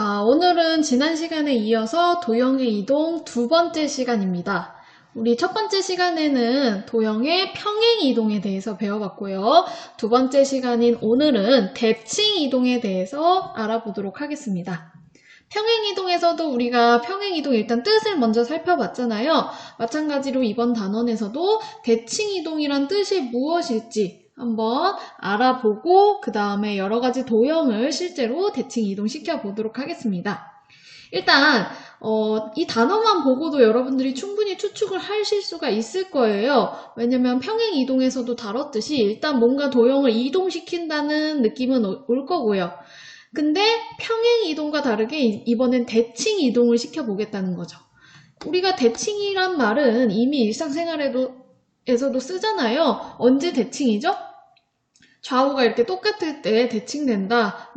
자, 오늘은 지난 시간에 이어서 도형의 이동 두 번째 시간입니다. 우리 첫 번째 시간에는 도형의 평행 이동에 대해서 배워봤고요. 두 번째 시간인 오늘은 대칭 이동에 대해서 알아보도록 하겠습니다. 평행 이동에서도 우리가 평행 이동 일단 뜻을 먼저 살펴봤잖아요. 마찬가지로 이번 단원에서도 대칭 이동이란 뜻이 무엇일지 한번 알아보고 그 다음에 여러 가지 도형을 실제로 대칭 이동시켜 보도록 하겠습니다. 일단 이 단어만 보고도 여러분들이 충분히 추측을 하실 수가 있을 거예요. 왜냐면 평행 이동에서도 다뤘듯이 일단 뭔가 도형을 이동시킨다는 느낌은 올 거고요. 근데 평행 이동과 다르게 이번엔 대칭 이동을 시켜보겠다는 거죠. 우리가 대칭이란 말은 이미 일상생활에서도 쓰잖아요. 언제 대칭이죠? 좌우가 이렇게 똑같을 때 대칭된다.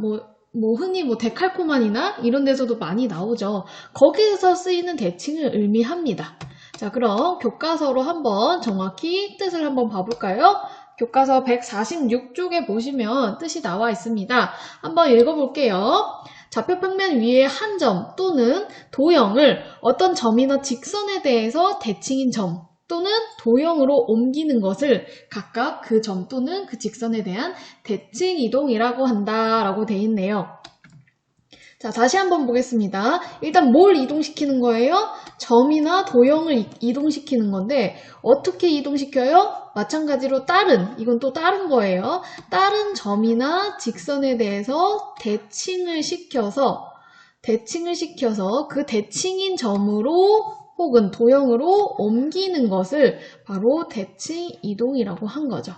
흔히 데칼코마니나 이런 데서도 많이 나오죠. 거기서 쓰이는 대칭을 의미합니다. 자, 그럼 교과서로 한번 정확히 뜻을 한번 봐볼까요? 교과서 146쪽에 보시면 뜻이 나와 있습니다. 한번 읽어볼게요. 좌표 평면 위에 한 점 또는 도형을 어떤 점이나 직선에 대해서 대칭인 점 또는 도형으로 옮기는 것을 각각 그 점 또는 그 직선에 대한 대칭 이동이라고 한다라고 돼 있네요. 자, 다시 한번 보겠습니다. 일단 뭘 이동시키는 거예요? 점이나 도형을 이동시키는 건데 어떻게 이동시켜요? 마찬가지로 이건 또 다른 거예요. 다른 점이나 직선에 대해서 대칭을 시켜서 그 대칭인 점으로 혹은 도형으로 옮기는 것을 바로 대칭 이동이라고 한 거죠.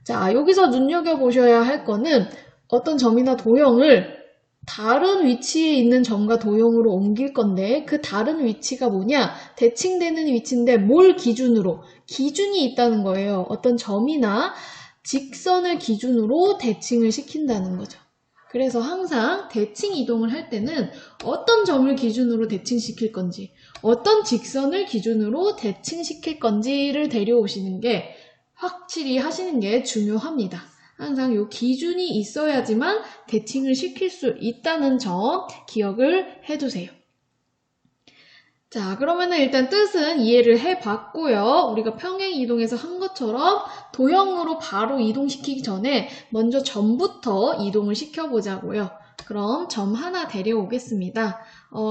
자, 여기서 눈여겨보셔야 할 거는 어떤 점이나 도형을 다른 위치에 있는 점과 도형으로 옮길 건데 그 다른 위치가 뭐냐? 대칭되는 위치인데 뭘 기준으로? 기준이 있다는 거예요. 어떤 점이나 직선을 기준으로 대칭을 시킨다는 거죠. 그래서 항상 대칭 이동을 할 때는 어떤 점을 기준으로 대칭시킬 건지 어떤 직선을 기준으로 대칭시킬 건지를 데려오시는 게 확실히 하시는 게 중요합니다. 항상 이 기준이 있어야지만 대칭을 시킬 수 있다는 점 기억을 해두세요. 자, 그러면은 일단 뜻은 이해를 해봤고요. 우리가 평행 이동에서 한 것처럼 도형으로 바로 이동시키기 전에 먼저 점부터 이동을 시켜보자고요. 그럼 점 하나 데려오겠습니다.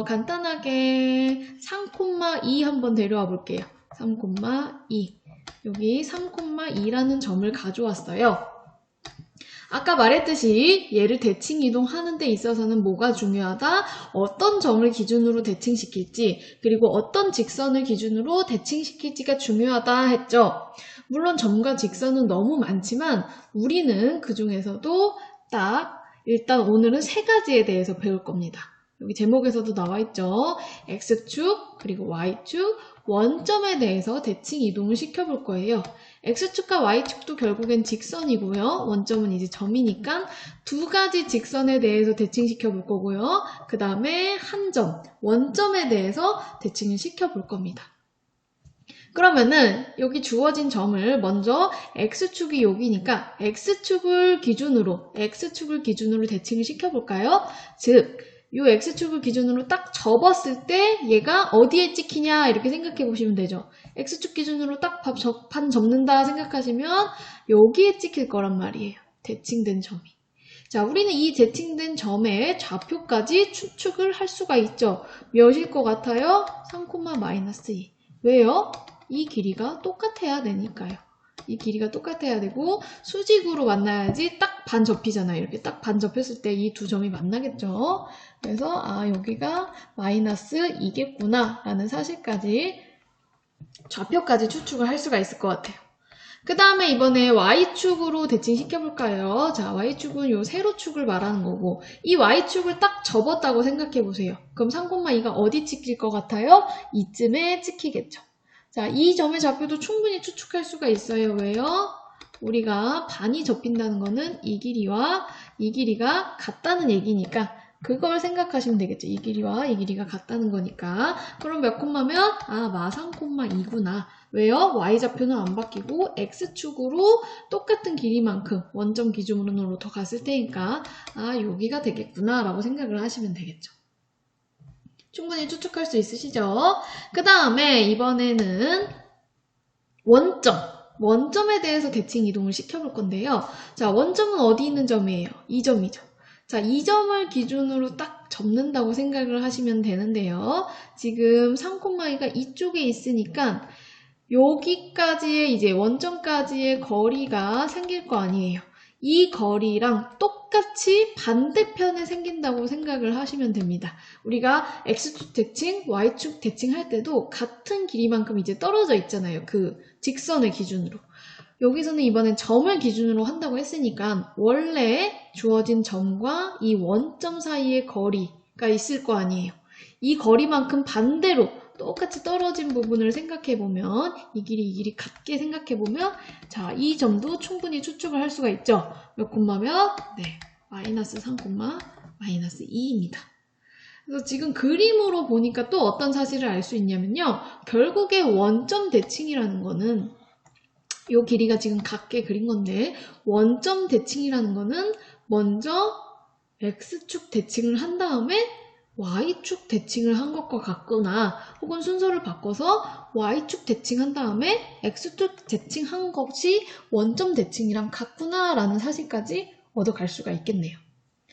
간단하게 3,2 한번 데려와 볼게요. 3,2 여기 3,2라는 점을 가져왔어요. 아까 말했듯이 얘를 대칭 이동하는 데 있어서는 뭐가 중요하다? 어떤 점을 기준으로 대칭시킬지 그리고 어떤 직선을 기준으로 대칭시킬지가 중요하다 했죠. 물론 점과 직선은 너무 많지만 우리는 그 중에서도 일단 오늘은 세 가지에 대해서 배울 겁니다. 여기 제목에서도 나와 있죠. X축 그리고 Y축 원점에 대해서 대칭 이동을 시켜볼 거예요. X축과 Y축도 결국엔 직선이고요. 원점은 이제 점이니까 두 가지 직선에 대해서 대칭시켜 볼 거고요. 그 다음에 한 점, 원점에 대해서 대칭을 시켜볼 겁니다. 그러면은 여기 주어진 점을 먼저 X축이 여기니까 X축을 기준으로 대칭을 시켜볼까요? 즉, 이 X축을 기준으로 딱 접었을 때 얘가 어디에 찍히냐 이렇게 생각해 보시면 되죠. X축 기준으로 딱 반 접는다 생각하시면 여기에 찍힐 거란 말이에요. 대칭된 점이. 자, 우리는 이 대칭된 점의 좌표까지 추측을 할 수가 있죠. 몇일 것 같아요? 3,-2. 왜요? 이 길이가 똑같아야 되니까요. 이 길이가 똑같아야 되고 수직으로 만나야지 딱 반 접히잖아요. 이렇게 딱 반 접혔을 때 이 두 점이 만나겠죠. 그래서 여기가 -2겠구나 라는 사실까지 좌표까지 추측을 할 수가 있을 것 같아요. 그 다음에 이번에 Y축으로 대칭시켜볼까요? 자, Y축은 요 세로축을 말하는 거고 이 Y축을 딱 접었다고 생각해보세요. 그럼 3,2가 어디 찍힐 것 같아요? 이쯤에 찍히겠죠. 자, 이 점의 좌표도 충분히 추측할 수가 있어요. 왜요? 우리가 반이 접힌다는 거는 이 길이와 이 길이가 같다는 얘기니까 그걸 생각하시면 되겠죠. 이 길이와 이 길이가 같다는 거니까. 그럼 몇 콤마면? 마 3,2구나. 왜요? y좌표는 안 바뀌고 x축으로 똑같은 길이만큼 원점 기준으로 더 갔을 테니까 여기가 되겠구나 라고 생각을 하시면 되겠죠. 충분히 추측할 수 있으시죠? 그 다음에 이번에는 원점에 대해서 대칭 이동을 시켜볼 건데요. 자, 원점은 어디 있는 점이에요? 이 점이죠. 자, 이 점을 기준으로 딱 접는다고 생각을 하시면 되는데요. 지금 3,2가 이쪽에 있으니까 여기까지의 이제 원점까지의 거리가 생길 거 아니에요. 이 거리랑 똑같이 반대편에 생긴다고 생각을 하시면 됩니다. 우리가 X축 대칭, Y축 대칭 할 때도 같은 길이만큼 이제 떨어져 있잖아요. 그 직선의 기준으로. 여기서는 이번엔 점을 기준으로 한다고 했으니까 원래 주어진 점과 이 원점 사이의 거리가 있을 거 아니에요. 이 거리만큼 반대로 똑같이 떨어진 부분을 생각해보면 이 길이 같게 생각해보면 자, 이 점도 충분히 추측을 할 수가 있죠. 몇 콤마면? 네, 마이너스 3, 마이너스 2입니다. 그래서 지금 그림으로 보니까 또 어떤 사실을 알 수 있냐면요. 결국에 원점 대칭이라는 거는 이 길이가 지금 같게 그린 건데 원점 대칭이라는 거는 먼저 X축 대칭을 한 다음에 Y축 대칭을 한 것과 같거나 혹은 순서를 바꿔서 Y축 대칭한 다음에 X축 대칭한 것이 원점 대칭이랑 같구나 라는 사실까지 얻어갈 수가 있겠네요.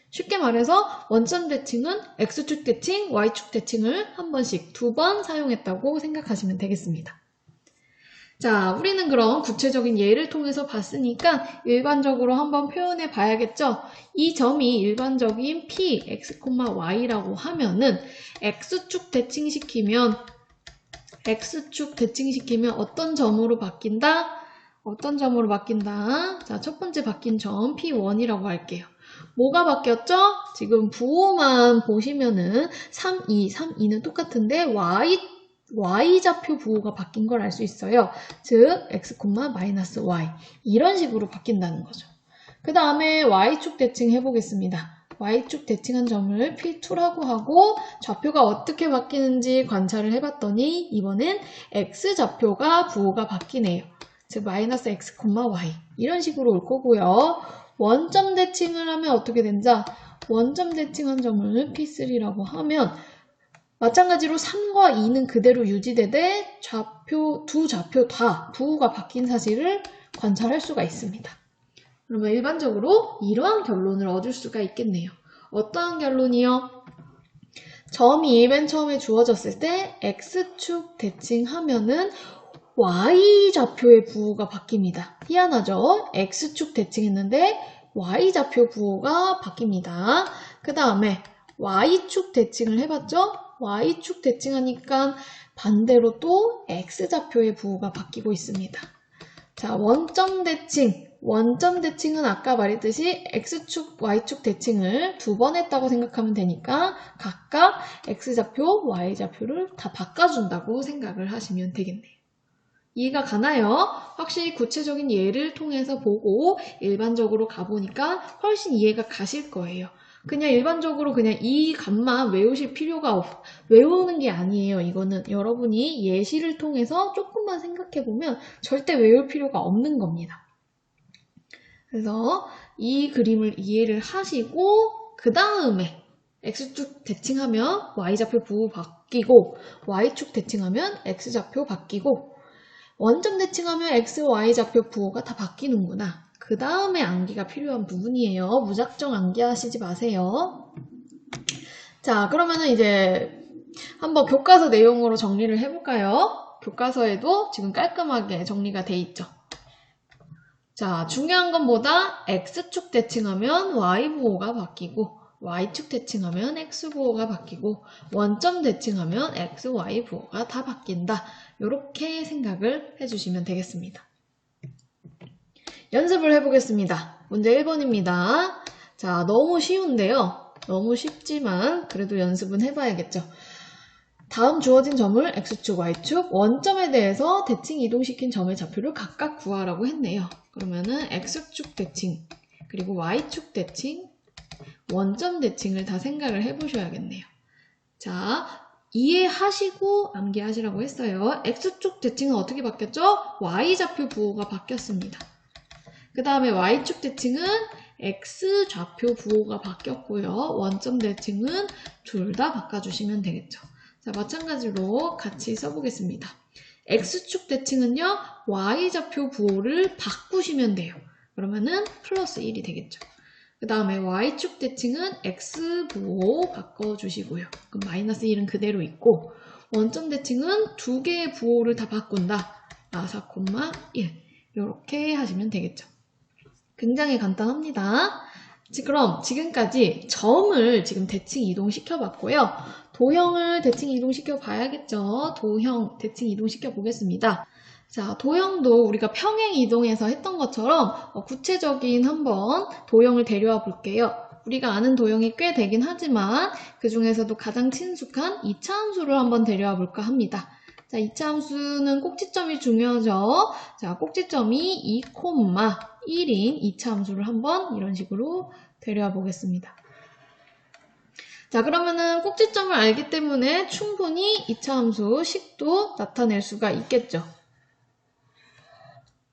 쉽게 말해서 원점 대칭은 X축 대칭, Y축 대칭을 한 번씩 2번 사용했다고 생각하시면 되겠습니다. 자, 우리는 그럼 구체적인 예를 통해서 봤으니까 일반적으로 한번 표현해 봐야겠죠? 이 점이 일반적인 P, X, Y라고 하면은 X축 대칭시키면 어떤 점으로 바뀐다? 어떤 점으로 바뀐다? 자, 첫 번째 바뀐 점 P1이라고 할게요. 뭐가 바뀌었죠? 지금 부호만 보시면은 3,2는 똑같은데 Y좌표 부호가 바뀐 걸 알 수 있어요. 즉, X, 마이너스 Y. 이런 식으로 바뀐다는 거죠. 그 다음에 Y축 대칭 해보겠습니다. Y축 대칭한 점을 P2라고 하고 좌표가 어떻게 바뀌는지 관찰을 해봤더니 이번엔 X좌표가 부호가 바뀌네요. 즉, 마이너스 X, Y. 이런 식으로 올 거고요. 원점 대칭을 하면 어떻게 된다? 원점 대칭한 점을 P3라고 하면 마찬가지로 3과 2는 그대로 유지되되 두 좌표 다 부호가 바뀐 사실을 관찰할 수가 있습니다. 그러면 일반적으로 이러한 결론을 얻을 수가 있겠네요. 어떠한 결론이요? 점이 맨 처음에 주어졌을 때 X축 대칭하면은 Y좌표의 부호가 바뀝니다. 희한하죠? X축 대칭했는데 Y좌표 부호가 바뀝니다. 그 다음에 Y축 대칭을 해봤죠? Y축 대칭하니까 반대로 또 X좌표의 부호가 바뀌고 있습니다. 자, 원점 대칭은 아까 말했듯이 X축, Y축 대칭을 2번 했다고 생각하면 되니까 각각 X좌표, Y좌표를 다 바꿔준다고 생각을 하시면 되겠네요. 이해가 가나요? 확실히 구체적인 예를 통해서 보고 일반적으로 가보니까 훨씬 이해가 가실 거예요. 그냥 일반적으로 그냥 이 값만 외우실 필요가 외우는 게 아니에요. 이거는 여러분이 예시를 통해서 조금만 생각해보면 절대 외울 필요가 없는 겁니다. 그래서 이 그림을 이해를 하시고 그 다음에 X축 대칭하면 Y좌표 부호 바뀌고 Y축 대칭하면 X좌표 바뀌고 원점 대칭하면 X, Y좌표 부호가 다 바뀌는구나. 그 다음에 암기가 필요한 부분이에요. 무작정 암기하시지 마세요. 자, 그러면은 이제 한번 교과서 내용으로 정리를 해볼까요? 교과서에도 지금 깔끔하게 정리가 돼 있죠. 자, 중요한 건 뭐다? X축 대칭하면 Y 부호가 바뀌고 Y축 대칭하면 X 부호가 바뀌고 원점 대칭하면 X, Y 부호가 다 바뀐다. 이렇게 생각을 해주시면 되겠습니다. 연습을 해보겠습니다. 문제 1번입니다. 자, 너무 쉬운데요. 너무 쉽지만 그래도 연습은 해봐야겠죠. 다음 주어진 점을 X축, Y축, 원점에 대해서 대칭 이동시킨 점의 좌표를 각각 구하라고 했네요. 그러면은 X축 대칭, 그리고 Y축 대칭, 원점 대칭을 다 생각을 해보셔야겠네요. 자, 이해하시고 암기하시라고 했어요. X축 대칭은 어떻게 바뀌었죠? Y좌표 부호가 바뀌었습니다. 그 다음에 Y축 대칭은 X좌표 부호가 바뀌었고요. 원점 대칭은 둘 다 바꿔주시면 되겠죠. 자, 마찬가지로 같이 써보겠습니다. X축 대칭은요, Y좌표 부호를 바꾸시면 돼요. 그러면은 플러스 1이 되겠죠. 그 다음에 Y축 대칭은 X 부호 바꿔주시고요. 그럼 마이너스 1은 그대로 있고, 원점 대칭은 두 개의 부호를 다 바꾼다. 4,1 이렇게 하시면 되겠죠. 굉장히 간단합니다. 그럼 지금까지 점을 지금 대칭 이동시켜 봤고요. 도형을 대칭 이동시켜 봐야겠죠. 도형 대칭 이동시켜 보겠습니다. 자, 도형도 우리가 평행 이동해서 했던 것처럼 구체적인 한번 도형을 데려와 볼게요. 우리가 아는 도형이 꽤 되긴 하지만 그 중에서도 가장 친숙한 2차 함수를 한번 데려와 볼까 합니다. 자, 2차 함수는 꼭지점이 중요하죠. 자, 꼭지점이 2,1인 2차 함수를 한번 이런 식으로 데려와 보겠습니다. 자, 그러면은 꼭지점을 알기 때문에 충분히 2차 함수 식도 나타낼 수가 있겠죠.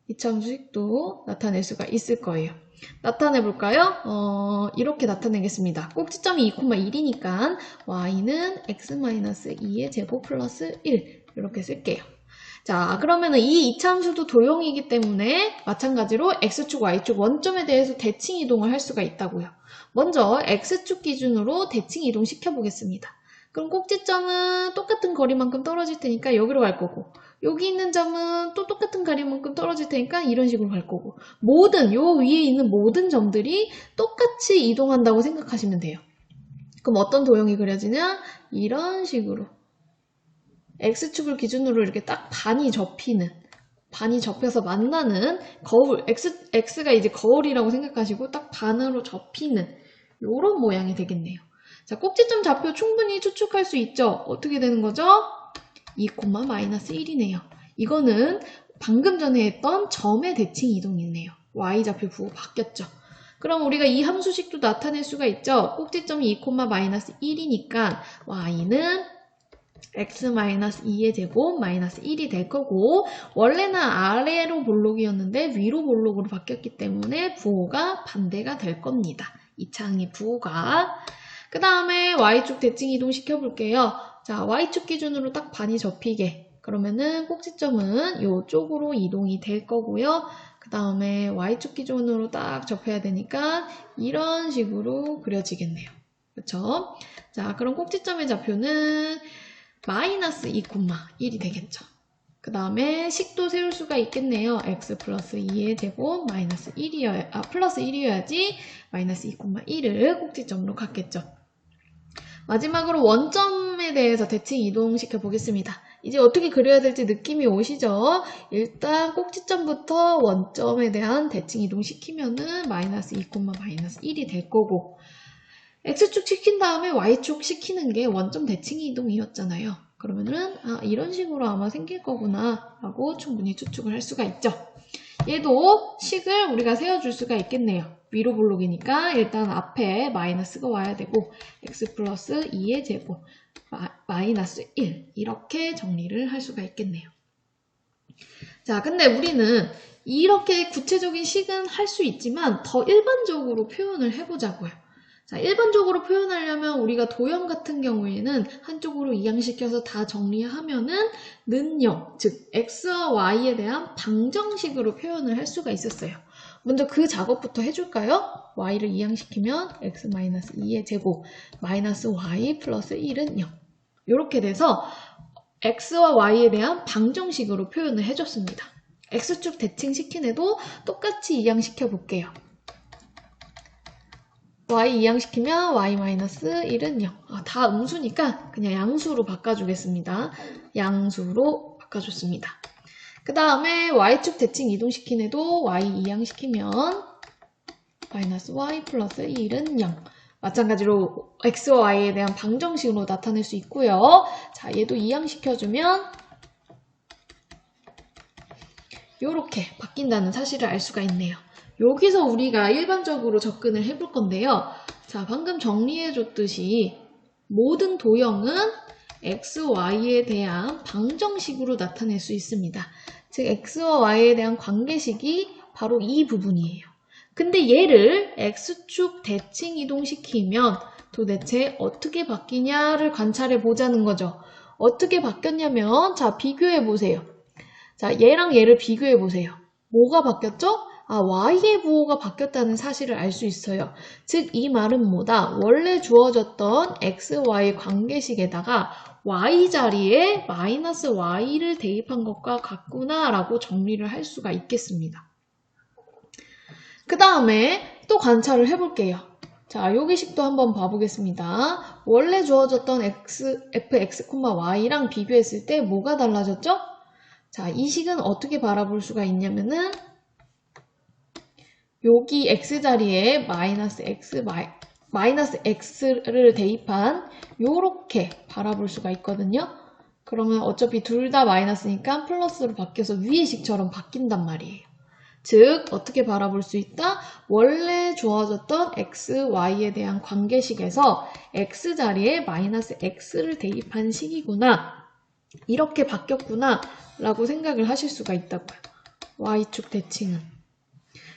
2차 함수 식도 나타낼 수가 있을 거예요. 나타내 볼까요? 이렇게 나타내겠습니다. 꼭지점이 2,1이니까 y는 x-2의 제곱 플러스 1 이렇게 쓸게요. 자, 그러면은 이 2차 함수도 도형이기 때문에 마찬가지로 x축, y축 원점에 대해서 대칭 이동을 할 수가 있다고요. 먼저 x축 기준으로 대칭 이동 시켜보겠습니다. 그럼 꼭지점은 똑같은 거리만큼 떨어질 테니까 여기로 갈 거고, 여기 있는 점은 또 똑같은 거리만큼 떨어질 테니까 이런 식으로 갈 거고, 요 위에 있는 모든 점들이 똑같이 이동한다고 생각하시면 돼요. 그럼 어떤 도형이 그려지냐? 이런 식으로 x축을 기준으로 이렇게 딱 반이 접혀서 만나는 거울, x가 이제 거울이라고 생각하시고 딱 반으로 접히는 이런 모양이 되겠네요. 자, 꼭지점 좌표 충분히 추측할 수 있죠? 어떻게 되는 거죠? 2,-1이네요. 이거는 방금 전에 했던 점의 대칭 이동이네요. y좌표 부호 바뀌었죠. 그럼 우리가 이 함수식도 나타낼 수가 있죠? 꼭지점이 2,-1이니까 y는 x-2의 제곱 마이너스 1이 될 거고, 원래는 아래로 볼록이었는데 위로 볼록으로 바뀌었기 때문에 부호가 반대가 될 겁니다. 2차 항의 부호가. 그 다음에 y축 대칭 이동 시켜볼게요. 자, y축 기준으로 딱 반이 접히게. 그러면은 꼭지점은 이쪽으로 이동이 될 거고요. 그 다음에 y축 기준으로 딱 접해야 되니까 이런 식으로 그려지겠네요. 그렇죠? 자, 그럼 꼭지점의 좌표는 마이너스 2,1이 되겠죠. 그 다음에 식도 세울 수가 있겠네요. x 플러스 2의 제곱 마이너스 1이어야, 플러스 1이어야지 마이너스 2,1을 꼭지점으로 갖겠죠. 마지막으로 원점에 대해서 대칭 이동시켜 보겠습니다. 이제 어떻게 그려야 될지 느낌이 오시죠? 일단 꼭지점부터 원점에 대한 대칭 이동시키면은 마이너스 2,-1이 될 거고, x축 시킨 다음에 y축 시키는 게 원점 대칭 이동이었잖아요. 그러면은 이런 식으로 아마 생길 거구나 라고 충분히 추측을 할 수가 있죠. 얘도 식을 우리가 세워줄 수가 있겠네요. 위로 볼록이니까 일단 앞에 마이너스가 와야 되고 x 플러스 2의 제곱 마이너스 1 이렇게 정리를 할 수가 있겠네요. 자, 근데 우리는 이렇게 구체적인 식은 할 수 있지만 더 일반적으로 표현을 해보자고요. 자, 일반적으로 표현하려면 우리가 도형 같은 경우에는 한쪽으로 이항시켜서 다 정리하면은 는요, 즉 x와 y에 대한 방정식으로 표현을 할 수가 있었어요. 먼저 그 작업부터 해줄까요? y를 이항시키면 x-2의 제곱 마이너스 y 플러스 1은 0. 이렇게 돼서 x와 y에 대한 방정식으로 표현을 해줬습니다. x축 대칭 시킨 애도 똑같이 이항시켜 볼게요. y 이항시키면 y-1은 0. 다 음수니까 그냥 양수로 바꿔주겠습니다. 양수로 바꿔줬습니다. 그 다음에 y축 대칭 이동시킨 애도 y 이항시키면 마이너스 y 플러스 1은 0. 마찬가지로 x와 y에 대한 방정식으로 나타낼 수 있고요. 자, 얘도 이항시켜주면 이렇게 바뀐다는 사실을 알 수가 있네요. 여기서 우리가 일반적으로 접근을 해볼 건데요. 자, 방금 정리해줬듯이 모든 도형은 x, y에 대한 방정식으로 나타낼 수 있습니다. 즉 x와 y에 대한 관계식이 바로 이 부분이에요. 근데 얘를 x축 대칭 이동시키면 도대체 어떻게 바뀌냐를 관찰해 보자는 거죠. 어떻게 바뀌었냐면 자, 비교해 보세요. 자, 얘랑 얘를 비교해 보세요. 뭐가 바뀌었죠? 아, y의 부호가 바뀌었다는 사실을 알 수 있어요. 즉, 이 말은 뭐다? 원래 주어졌던 x, y 관계식에다가 y 자리에 마이너스 y를 대입한 것과 같구나 라고 정리를 할 수가 있겠습니다. 그 다음에 또 관찰을 해볼게요. 자, 여기 식도 한번 봐보겠습니다. 원래 주어졌던 fx, y랑 비교했을 때 뭐가 달라졌죠? 자, 이 식은 어떻게 바라볼 수가 있냐면은 여기 x자리에 마이너스 x를 대입한 요렇게 바라볼 수가 있거든요. 그러면 어차피 둘 다 마이너스니까 플러스로 바뀌어서 위의 식처럼 바뀐단 말이에요. 즉 어떻게 바라볼 수 있다? 원래 주어졌던 x, y에 대한 관계식에서 x자리에 마이너스 x를 대입한 식이구나. 이렇게 바뀌었구나 라고 생각을 하실 수가 있다고요. y축 대칭은.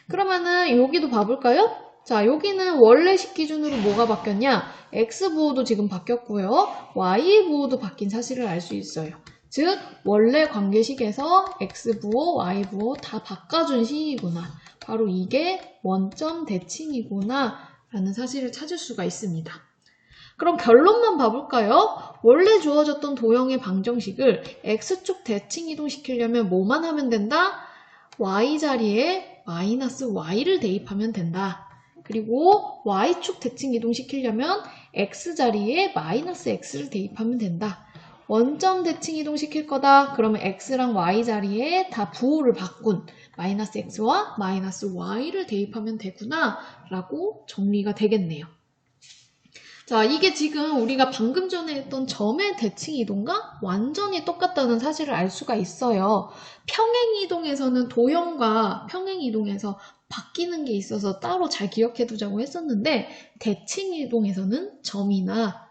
그러면은 여기도 봐볼까요? 자, 여기는 원래식 기준으로 뭐가 바뀌었냐? x부호도 지금 바뀌었고요. y부호도 바뀐 사실을 알 수 있어요. 즉 원래 관계식에서 x부호, y부호 다 바꿔준 식이구나. 바로 이게 원점 대칭이구나 라는 사실을 찾을 수가 있습니다. 그럼 결론만 봐볼까요? 원래 주어졌던 도형의 방정식을 x축 대칭 이동시키려면 뭐만 하면 된다? y자리에 마이너스 y를 대입하면 된다. 그리고 y축 대칭 이동시키려면 x자리에 마이너스 x를 대입하면 된다. 원점 대칭 이동시킬 거다. 그러면 x랑 y자리에 다 부호를 바꾼 마이너스 x와 마이너스 y를 대입하면 되구나 라고 정리가 되겠네요. 자, 이게 지금 우리가 방금 전에 했던 점의 대칭 이동과 완전히 똑같다는 사실을 알 수가 있어요. 평행 이동에서는 도형과 평행 이동에서 바뀌는 게 있어서 따로 잘 기억해 두자고 했었는데 대칭 이동에서는 점이나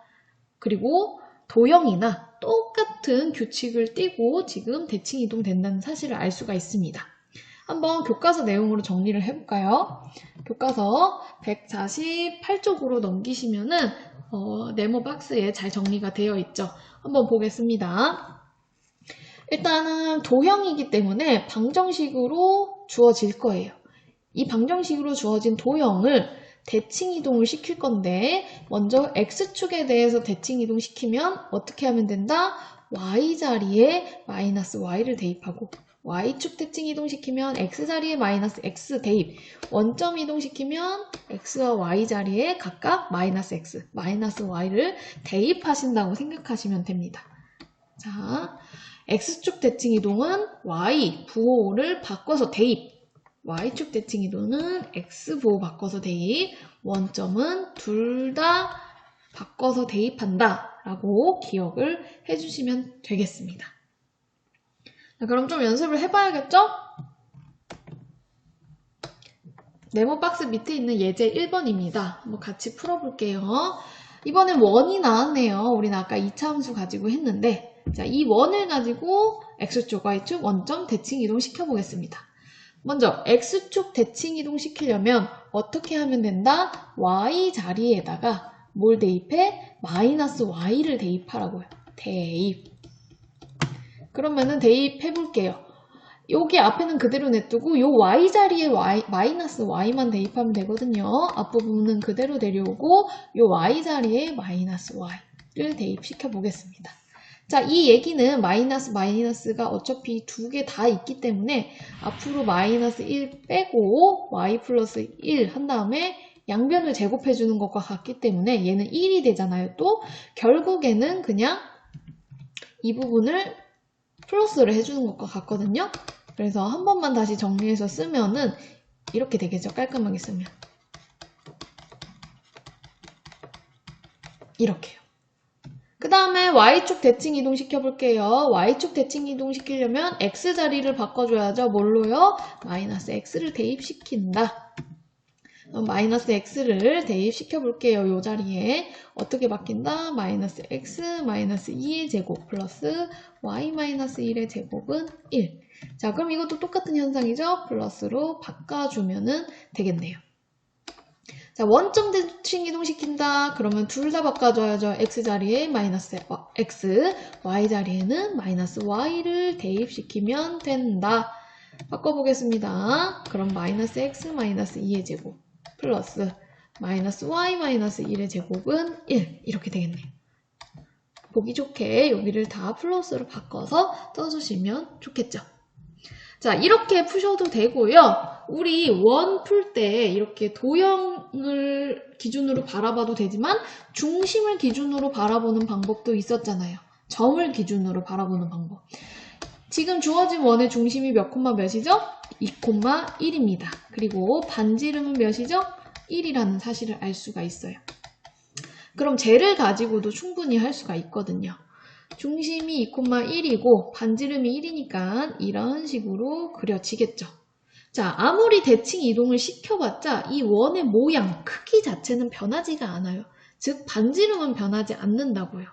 그리고 도형이나 똑같은 규칙을 띠고 지금 대칭 이동된다는 사실을 알 수가 있습니다. 한번 교과서 내용으로 정리를 해볼까요? 교과서 148쪽으로 넘기시면은 네모 박스에 잘 정리가 되어 있죠. 한번 보겠습니다. 일단은 도형이기 때문에 방정식으로 주어질 거예요. 이 방정식으로 주어진 도형을 대칭 이동을 시킬 건데 먼저 x축에 대해서 대칭 이동시키면 어떻게 하면 된다? y자리에 마이너스 y를 대입하고 y축 대칭 이동시키면 x자리에 마이너스 x 대입 원점 이동시키면 x와 y자리에 각각 마이너스 x, 마이너스 y를 대입하신다고 생각하시면 됩니다. 자, x축 대칭 이동은 y 부호를 바꿔서 대입 y축 대칭 이동은 x 부호 바꿔서 대입 원점은 둘 다 바꿔서 대입한다 라고 기억을 해주시면 되겠습니다. 자, 그럼 좀 연습을 해봐야겠죠? 네모 박스 밑에 있는 예제 1번입니다. 한번 같이 풀어볼게요. 이번엔 원이 나왔네요. 우리는 아까 2차함수 가지고 했는데 자, 이 원을 가지고 x축, y축 원점 대칭 이동 시켜보겠습니다. 먼저 x축 대칭 이동 시키려면 어떻게 하면 된다? y 자리에다가 뭘 대입해? 마이너스 y를 대입하라고요. 대입. 그러면은 대입해 볼게요. 여기 앞에는 그대로 냅두고 요 y 자리에 마이너스 y만 대입하면 되거든요. 앞부분은 그대로 내려오고 요 y 자리에 마이너스 y를 대입시켜 보겠습니다. 자, 이 얘기는 마이너스가 어차피 두 개 다 있기 때문에 앞으로 마이너스 1 빼고 y 플러스 1 한 다음에 양변을 제곱해 주는 것과 같기 때문에 얘는 1이 되잖아요. 또 결국에는 그냥 이 부분을 플러스를 해주는 것과 같거든요. 그래서 한 번만 다시 정리해서 쓰면은 이렇게 되겠죠. 깔끔하게 쓰면. 이렇게요. 그 다음에 y축 대칭 이동 시켜볼게요. y축 대칭 이동 시키려면 x자리를 바꿔줘야죠. 뭘로요? 마이너스 x를 대입시킨다. 마이너스 x를 대입시켜 볼게요. 이 자리에 어떻게 바뀐다? 마이너스 x 마이너스 2의 제곱 플러스 y 마이너스 1의 제곱은 1. 자, 그럼 이것도 똑같은 현상이죠? 플러스로 바꿔주면 되겠네요. 자, 원점 대칭 이동시킨다. 그러면 둘 다 바꿔줘야죠. x 자리에 마이너스 x, y 자리에는 마이너스 y를 대입시키면 된다. 바꿔보겠습니다. 그럼 마이너스 x 마이너스 2의 제곱 플러스 마이너스 y 마이너스 1의 제곱은 1 이렇게 되겠네요. 보기 좋게 여기를 다 플러스로 바꿔서 써주시면 좋겠죠. 자, 이렇게 푸셔도 되고요. 우리 원 풀 때 이렇게 도형을 기준으로 바라봐도 되지만 중심을 기준으로 바라보는 방법도 있었잖아요. 점을 기준으로 바라보는 방법. 지금 주어진 원의 중심이 몇 콤마 몇이죠? 2,1입니다. 그리고 반지름은 몇이죠? 1이라는 사실을 알 수가 있어요. 그럼 쟤를 가지고도 충분히 할 수가 있거든요. 중심이 2,1이고 반지름이 1이니까 이런 식으로 그려지겠죠. 자, 아무리 대칭 이동을 시켜봤자 이 원의 모양, 크기 자체는 변하지가 않아요. 즉 반지름은 변하지 않는다고요.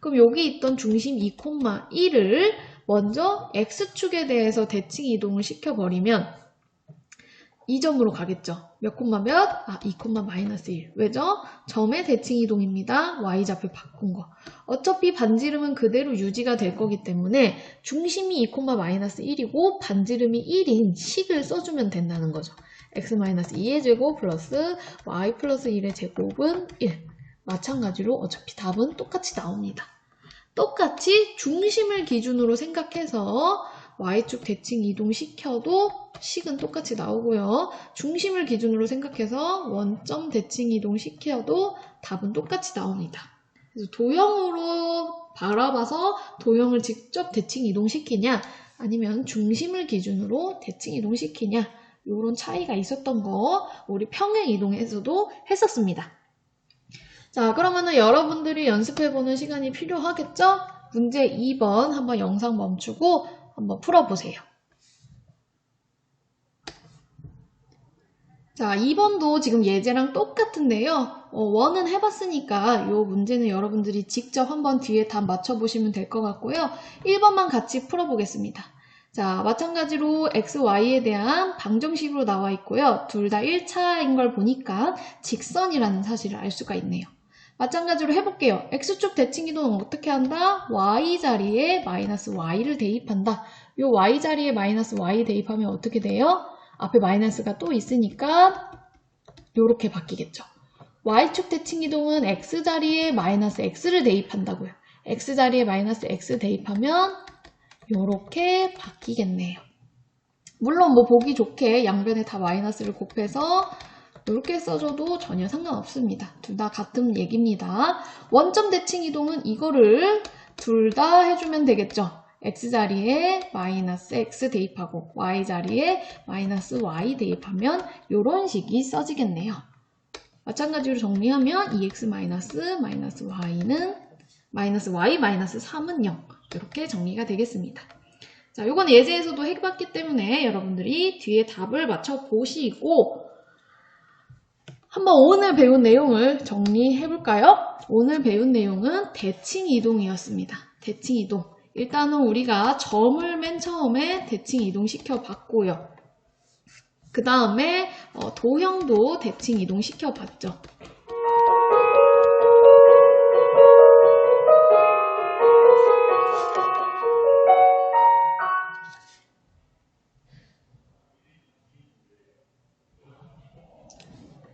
그럼 여기 있던 중심 2,1을 먼저 x축에 대해서 대칭 이동을 시켜버리면 이 점으로 가겠죠. 몇 콤마 몇? 2, 마이너스 1. 왜죠? 점의 대칭 이동입니다. y좌표 바꾼 거. 어차피 반지름은 그대로 유지가 될 거기 때문에 중심이 2, 마이너스 1이고 반지름이 1인 식을 써주면 된다는 거죠. x 마이너스 2의 제곱 플러스 y 플러스 1의 제곱은 1. 마찬가지로 어차피 답은 똑같이 나옵니다. 똑같이 중심을 기준으로 생각해서 y축 대칭 이동시켜도 식은 똑같이 나오고요. 중심을 기준으로 생각해서 원점 대칭 이동시켜도 답은 똑같이 나옵니다. 그래서 도형으로 바라봐서 도형을 직접 대칭 이동시키냐 아니면 중심을 기준으로 대칭 이동시키냐 이런 차이가 있었던 거 우리 평행 이동에서도 했었습니다. 자, 그러면은 여러분들이 연습해보는 시간이 필요하겠죠? 문제 2번 한번 영상 멈추고 한번 풀어보세요. 자, 2번도 지금 예제랑 똑같은데요. 원은 해봤으니까 이 문제는 여러분들이 직접 한번 뒤에 답 맞춰보시면 될 것 같고요. 1번만 같이 풀어보겠습니다. 자, 마찬가지로 x, y에 대한 방정식으로 나와 있고요. 둘 다 1차인 걸 보니까 직선이라는 사실을 알 수가 있네요. 마찬가지로 해볼게요. x축 대칭 이동은 어떻게 한다? y 자리에 마이너스 y를 대입한다. 이 y 자리에 마이너스 y 대입하면 어떻게 돼요? 앞에 마이너스가 또 있으니까 이렇게 바뀌겠죠. y축 대칭 이동은 x 자리에 마이너스 x를 대입한다고요. x 자리에 마이너스 x 대입하면 이렇게 바뀌겠네요. 물론 뭐 보기 좋게 양변에 다 마이너스를 곱해서 이렇게 써줘도 전혀 상관없습니다. 둘 다 같은 얘기입니다. 원점 대칭 이동은 이거를 둘 다 해주면 되겠죠. x 자리에 마이너스 x 대입하고 y 자리에 마이너스 y 대입하면 이런 식이 써지겠네요. 마찬가지로 정리하면 2x 마이너스 y는 마이너스 y 마이너스 3은 0 이렇게 정리가 되겠습니다. 자, 요건 예제에서도 해봤기 때문에 여러분들이 뒤에 답을 맞춰보시고 한번 오늘 배운 내용을 정리해볼까요? 오늘 배운 내용은 대칭 이동이었습니다. 대칭 이동. 일단은 우리가 점을 맨 처음에 대칭 이동시켜 봤고요. 그 다음에 도형도 대칭 이동시켜 봤죠.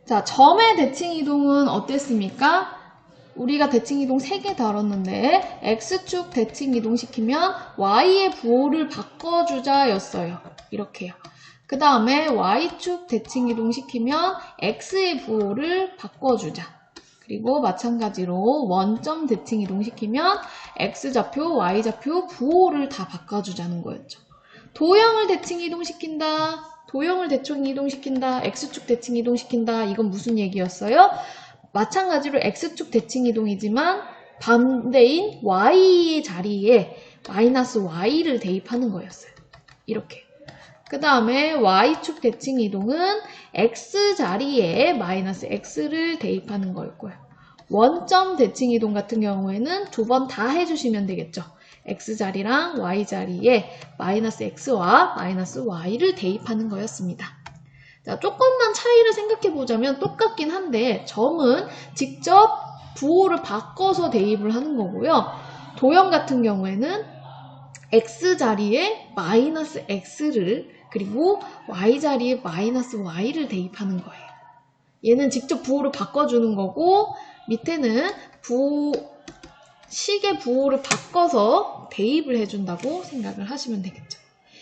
자, 점의 대칭 이동은 어땠습니까? 우리가 대칭 이동 3개 다뤘는데 x축 대칭 이동시키면 y의 부호를 바꿔주자 였어요. 이렇게요. 그 다음에 y축 대칭 이동시키면 x의 부호를 바꿔주자. 그리고 마찬가지로 원점 대칭 이동시키면 x좌표, y좌표 부호를 다 바꿔주자는 거였죠. 도형을 대칭 이동시킨다. 도형을 대칭 이동시킨다. x축 대칭 이동시킨다. 이건 무슨 얘기였어요? 마찬가지로 x축 대칭 이동이지만 반대인 y 자리에 마이너스 y를 대입하는 거였어요. 이렇게. 그 다음에 y축 대칭 이동은 x 자리에 마이너스 x를 대입하는 거였고요. 원점 대칭 이동 같은 경우에는 두 번 다 해주시면 되겠죠. x 자리랑 y 자리에 마이너스 x와 마이너스 y를 대입하는 거였습니다. 자, 조금만 차이를 생각해 보자면 똑같긴 한데 점은 직접 부호를 바꿔서 대입을 하는 거고요. 도형 같은 경우에는 x 자리에 마이너스 x를 그리고 y 자리에 마이너스 y를 대입하는 거예요. 얘는 직접 부호를 바꿔주는 거고 밑에는 식의 부호를 바꿔서 대입을 해준다고 생각을 하시면 되겠죠.